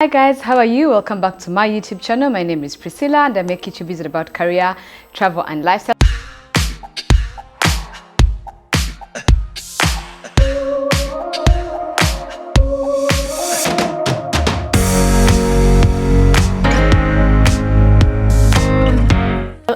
Hi guys, how are you? Welcome back to my YouTube channel. My name is Priscilla and I make YouTube videos about career, travel and lifestyle.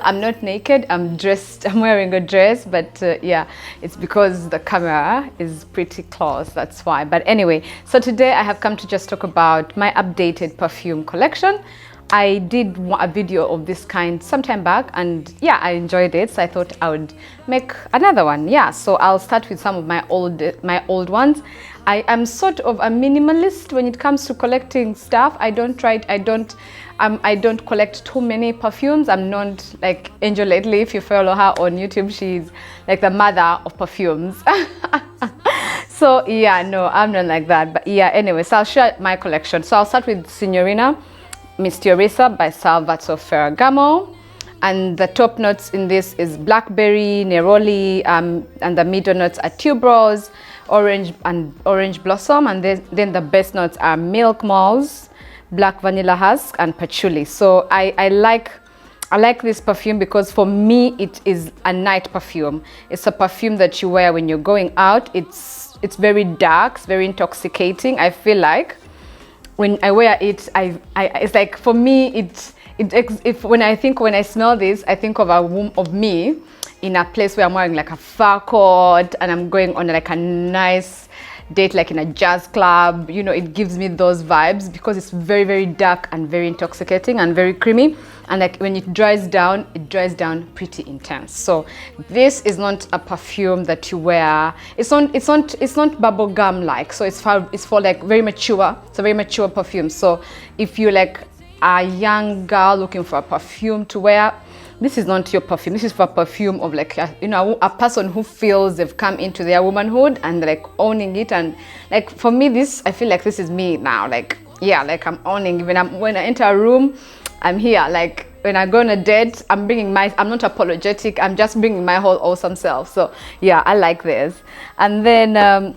I'm not naked, I'm dressed, I'm wearing a dress, but yeah, it's because the camera is pretty close, that's why. But anyway, so today I have come to just talk about my updated perfume collection. I did a video of this kind some time back and yeah, I enjoyed it, so I thought I would make another one. Yeah, so I'll start with some of my old ones. I am sort of a minimalist when it comes to collecting stuff. I don't collect too many perfumes. I'm not like Angel lately. If you follow her on YouTube, she's like the mother of perfumes. So yeah, no, I'm not like that. But yeah, anyway, so I'll share my collection. So I'll start with Signorina Misteriosa by Salvatore Ferragamo. And the top notes in this is blackberry, neroli, and the middle notes are tuberose, orange blossom, and then the base notes are milk mouse, black vanilla husk, and patchouli. So I like this perfume because for me it is a night perfume. It's a perfume that you wear when you're going out. It's very dark, it's very intoxicating. I feel like when I wear it, it's like for me when I smell this, I think of me in a place where I'm wearing like a fur coat and I'm going on like a nice date, like in a jazz club. You know, it gives me those vibes because it's very, very dark and very intoxicating and very creamy. And like when it dries down pretty intense. So this is not a perfume that you wear. It's not bubble gum like. So it's for like very mature. It's a very mature perfume. So if you like a young girl looking for a perfume to wear, this is not your perfume. This is for a perfume of like a person who feels they've come into their womanhood and like owning it. And like for me, I feel like this is me now. Like yeah, like I'm owning. When I enter a room, I'm here. Like when I go on a date, I'm not apologetic. I'm just bringing my whole awesome self. So yeah, I like this. And then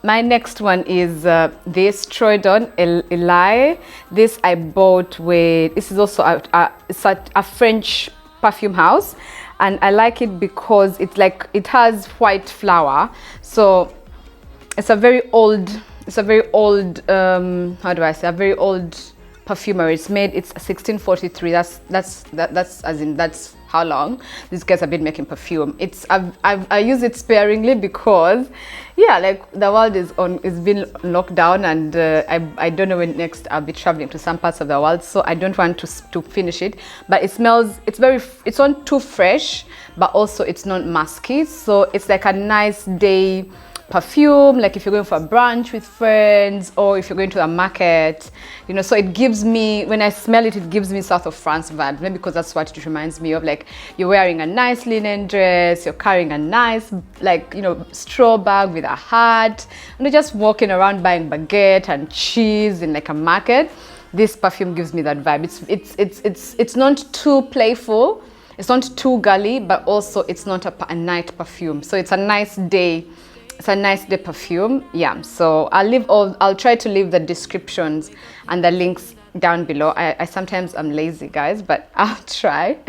my next one is this Don Ely. This I bought this is also a French perfume house, and I like it because it has white flower. So it's a very old how do I say, a very old perfumery. It's 1643. That's how long these guys have been making perfume. I use it sparingly because yeah, like the world is been locked down, and I don't know when next I'll be traveling to some parts of the world, so I don't want to finish it. But it smells, it's not too fresh, but also it's not musky. So it's like a nice day perfume, like if you're going for a brunch with friends or if you're going to a market, you know. So it gives me, when I smell it, it gives me South of France vibe, maybe because that's what it reminds me of. Like you're wearing a nice linen dress, you're carrying a nice straw bag with a hat, and you're just walking around buying baguette and cheese in like a market. This perfume gives me that vibe. It's not too playful, it's not too girly, but also it's not a night perfume. So it's a nice day. It's a nice day perfume. Yeah, so I'll try to leave the descriptions and the links down below. I sometimes I'm lazy, guys, but I'll try.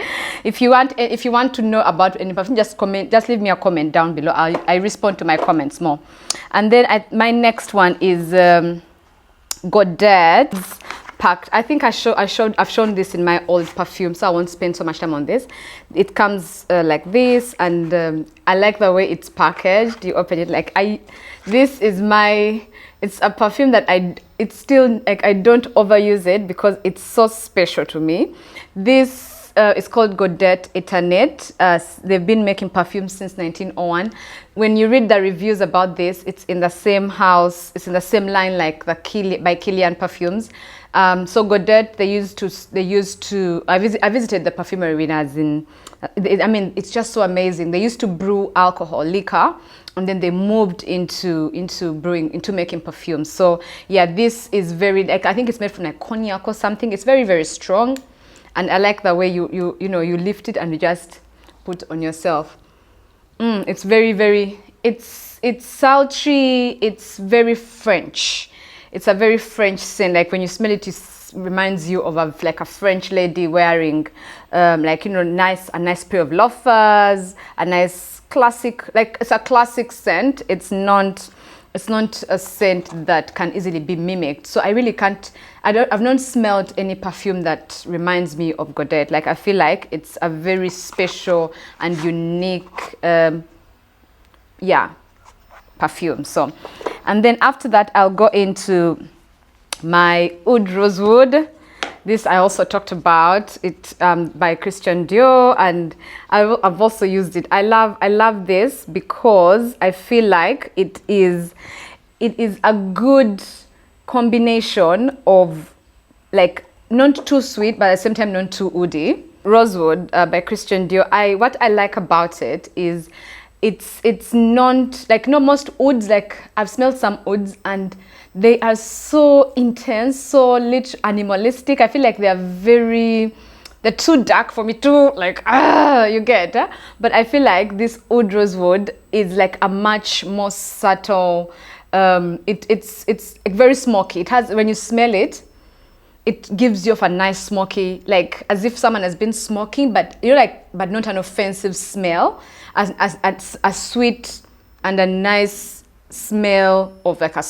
If you want to know about any perfume, just leave me a comment down below. I respond to my comments more. And then my next one is Godet's packed. I think I've shown this in my old perfume, so I won't spend so much time on this. It comes like this, and I like the way it's packaged. You open it it's a perfume that it's still like I don't overuse it because it's so special to me. This is called Godet Eternit. They've been making perfumes since 1901. When you read the reviews about this, it's in the same house, it's in the same line like by Kilian Perfumes. So Godet, I visited the perfumery winners it's just so amazing. They used to brew liquor, and then they moved into making perfumes. So yeah, this is very, like, I think it's made from like cognac or something. It's very, very strong, and I like the way you lift it and you just put on yourself. It's very, very, it's sultry. It's very French. it's a very French scent. Like when you smell it, it reminds you of like a French lady wearing like, you know, a nice pair of loafers, a nice classic, like it's a classic scent. It's not a scent that can easily be mimicked. So I really can't, I've not smelled any perfume that reminds me of Godet. Like I feel like it's a very special and unique, perfume. So, and then after that, I'll go into my Oud Rosewood. This I also talked about it by Christian Dior, and I've also used it. I love this because I feel like it is a good combination of like not too sweet but at the same time not too woody. Rosewood by Christian Dior. What I like about it is it's not like, no, most ouds, like I've smelled some ouds and they are so intense, so animalistic. I feel like they're too dark for me too, like, you get. But I feel like this Oud Rosewood is like a much more subtle, it's very smoky. It has, when you smell it, it gives you a nice smoky, like as if someone has been smoking, but you're like, but not an offensive smell, as a sweet and a nice smell of like a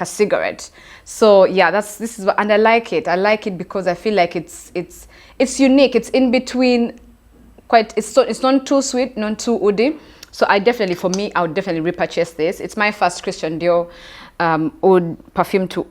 cigarette. So yeah, this is what, and I like it because I feel like it's unique. It's in between, it's not too sweet, not too woody. So I would definitely repurchase this. It's my first Christian Dior oud perfume to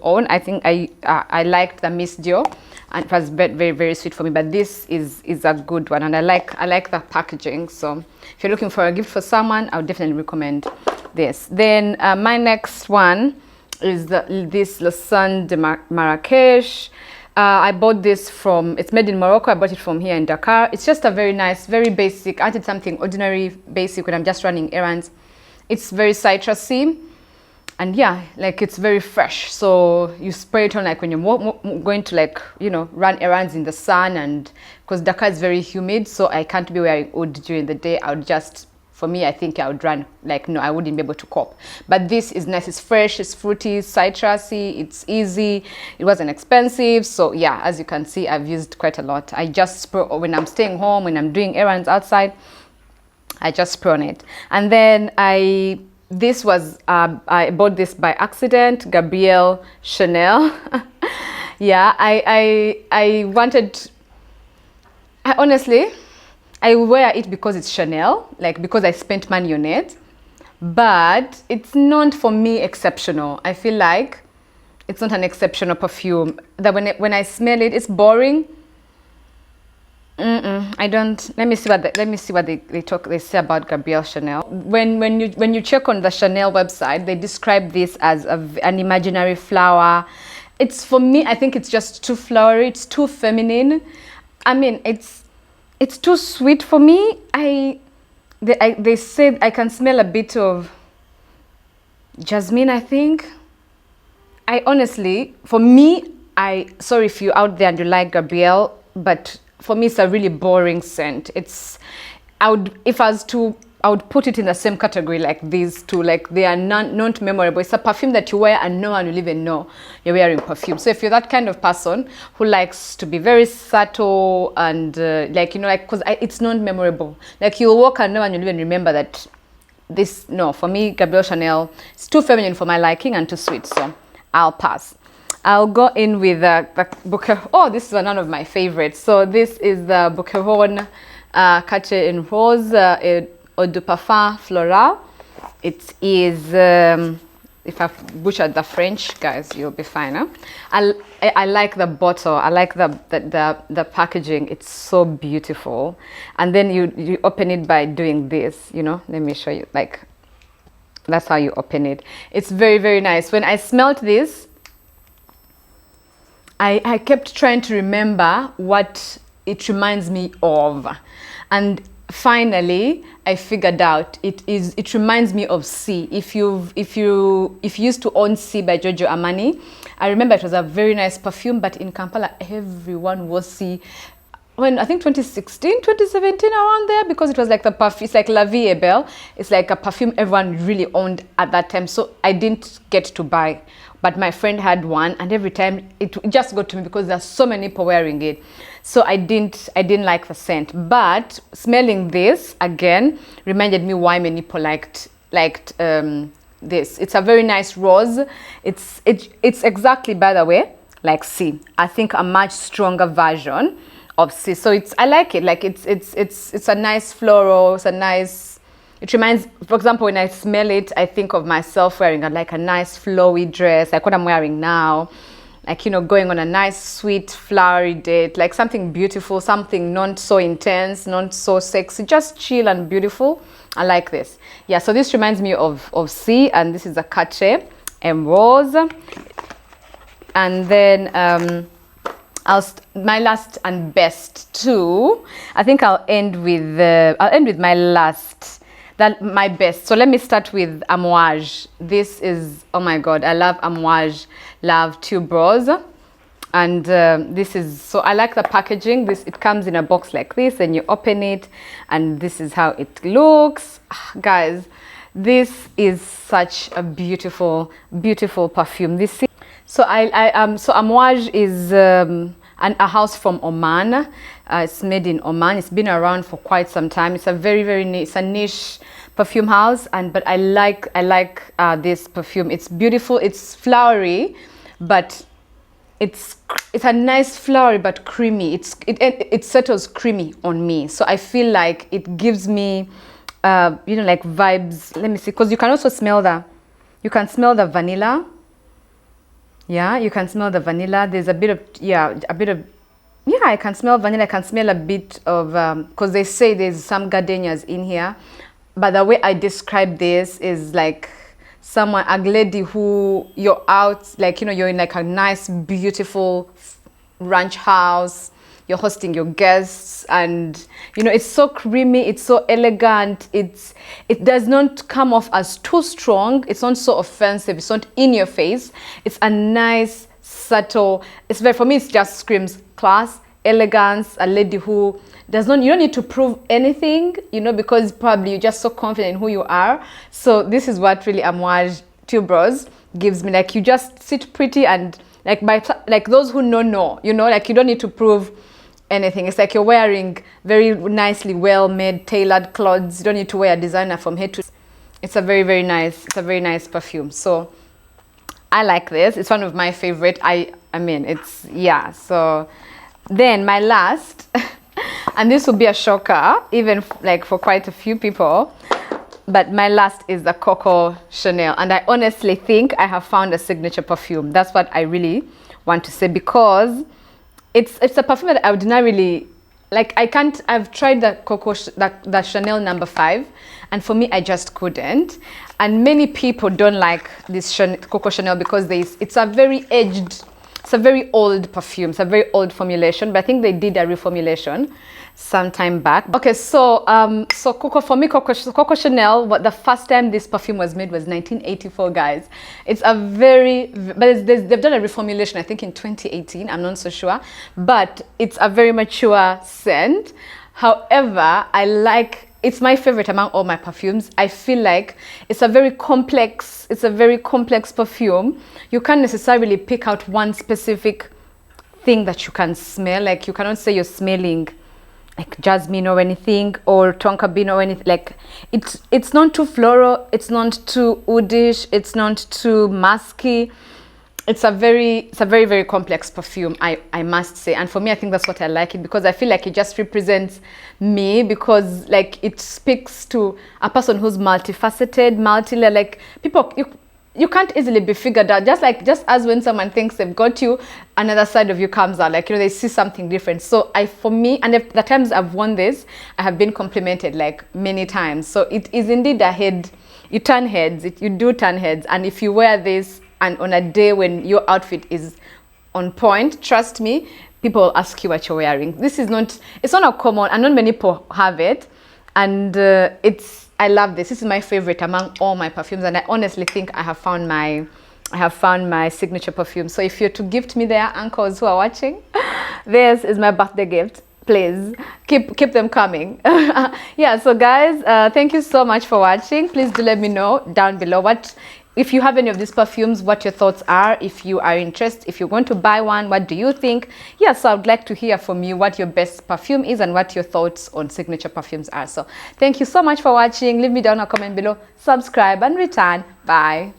own. I think I liked the Miss Dior, and it was very, very sweet for me, but this is a good one, and I like the packaging. So if you're looking for a gift for someone, I would definitely recommend this. Then my next one is this Lassen Marrakesh. I bought this it's made in Morocco. I bought it from here in Dakar. It's just a very nice, very basic. I did something ordinary, basic when I'm just running errands. It's very citrusy. And yeah, like it's very fresh. So you spray it on like when you're going to, like, you know, run errands in the sun, and because Dakar is very humid, so I can't be wearing oud during the day. For me, I think I would run, like, no, I wouldn't be able to cope. But this is nice, it's fresh, it's fruity, citrusy, it's easy, it wasn't expensive. So yeah, as you can see, I've used quite a lot. I just spray when I'm staying home, when I'm doing errands outside, I just spray on it. And then I bought this by accident, Gabrielle Chanel. Yeah, honestly, I wear it because it's Chanel, like because I spent money on it, but it's not for me exceptional. I feel like it's not an exceptional perfume. That when I smell it, it's boring. I don't. Let me see what they say about Gabrielle Chanel. When you check on the Chanel website, they describe this as an imaginary flower. It's, for me, I think it's just too flowery. It's too feminine. I mean, it's too sweet for me. They said I can smell a bit of jasmine, I think. I honestly, for me, sorry if you're out there and you like Gabrielle, but for me, it's a really boring scent. I would put it in the same category like these two. Like, they are not memorable. It's a perfume that you wear and no one will even know you're wearing perfume. So if you're that kind of person who likes to be very subtle and like, you know, like, because it's not memorable. Like, you'll walk and no one will even remember that this. No, for me, Gabrielle Chanel, it's too feminine for my liking and too sweet. So I'll pass. I'll go in with the Baccarat. Oh, this is one of my favorites. So this is the Baccarat Rouge in Rose Eau de Parfum Floral. It is, if I've butchered the French, guys, you'll be fine. Huh? I like the bottle. I like the packaging. It's so beautiful. And then you open it by doing this. You know, let me show you. Like, that's how you open it. It's very, very nice. When I smelled this, I kept trying to remember what it reminds me of, and finally I figured out it reminds me of C. If you used to own C by Giorgio Armani, I remember it was a very nice perfume, but in Kampala everyone wore C. when I think 2016, 2017, around there, because it was like the perfume, it's like La Vie est Belle. It's like a perfume everyone really owned at that time. So I didn't get to buy, but my friend had one, and every time it just got to me because there's so many people wearing it. So I didn't like the scent. But smelling this again reminded me why many people liked this. It's a very nice rose. It's exactly, by the way, like C. I think a much stronger version of C. So I like it. Like it's a nice floral. It's a nice. It reminds, for example, when I smell it, I think of myself wearing like a nice flowy dress, like what I'm wearing now. Like, you know, going on a nice, sweet, flowery date, like something beautiful, something not so intense, not so sexy, just chill and beautiful. I like this. Yeah, so this reminds me of C, and this is a Cache and Rose. And then my last and best two. I think I'll end with my last. My best. So let me start with Amouage. This is, oh my god, I love Amouage, love Tuberose. And this is, so I like the packaging. It comes in a box like this, and you open it, and this is how it looks. Guys, this is such a beautiful, beautiful perfume. So Amouage is a house from Oman. It's made in Oman. It's been around for quite some time. It's a very, very it's a niche perfume house, but I like this perfume. It's beautiful. It's flowery, but it's a nice flowery but creamy. It settles creamy on me. So I feel like it gives me you know, like vibes. Let me see, because you can also smell you can smell the vanilla. Yeah, you can smell the vanilla. There's a bit of I can smell vanilla. I can smell a bit of because they say there's some gardenias in here, but the way I describe this is like a lady who you're out, like, you know, you're in like a nice, beautiful ranch house. You're hosting your guests, and you know, it's so creamy, it's so elegant. It does not come off as too strong. It's not so offensive. It's not in your face. It's a nice, subtle. For me, it just screams class, elegance. A lady who you don't need to prove anything, you know, because probably you're just so confident in who you are. So this is what really Amouage Tuberose gives me. Like, you just sit pretty, and like those who know, you know, like you don't need to prove anything. It's like you're wearing very nicely well-made, tailored clothes. You don't need to wear a designer from head to. It's a very, very nice. It's a very nice perfume. So I like this. It's one of my favorite. I mean, it's, yeah. So then my last, and this will be a shocker, even like for quite a few people, but my last is the Coco Chanel, and I honestly think I have found a signature perfume. That's what I really want to say, because it's a perfume that I would not really like. I've tried the Chanel No. 5, and for me, I just couldn't. And many people don't like this Coco Chanel because it's a very aged, it's a very old perfume. It's a very old formulation, but I think they did a reformulation some time back. Okay, so Coco Chanel, the first time this perfume was made was 1984, guys. It's a they've done a reformulation, I think in 2018, I'm not so sure, but it's a very mature scent. However, it's my favorite among all my perfumes. I feel like it's a very complex perfume. You can't necessarily pick out one specific thing that you can smell. Like, you cannot say you're smelling like jasmine or anything, or tonka bean or anything. Like, it's not too floral, it's not too oudish, it's not too musky. It's a very, very complex perfume, I must say. And for me, I think that's what I like it, because I feel like it just represents me, because like it speaks to a person who's multifaceted, like people, you can't easily be figured out. Just as when someone thinks they've got you, another side of you comes out. Like, you know, they see something different. So for me, and the times I've worn this, I have been complimented like many times. So it is indeed a head. You turn heads. You do turn heads. And if you wear this, and on a day when your outfit is on point, trust me, people will ask you what you're wearing. It's not a common, and not many people have it. And I love this. This is my favorite among all my perfumes, and I honestly think I have found my signature perfume. So if you're to gift me there, uncles who are watching, this is my birthday gift. please keep them coming. Yeah, so guys, thank you so much for watching. Please do let me know down below what, if you have any of these perfumes, what your thoughts are. If you are interested, if you're going to buy one, what do you think? Yeah, so I'd like to hear from you what your best perfume is and what your thoughts on signature perfumes are. So thank you so much for watching. Leave me down a comment below, subscribe and return. Bye.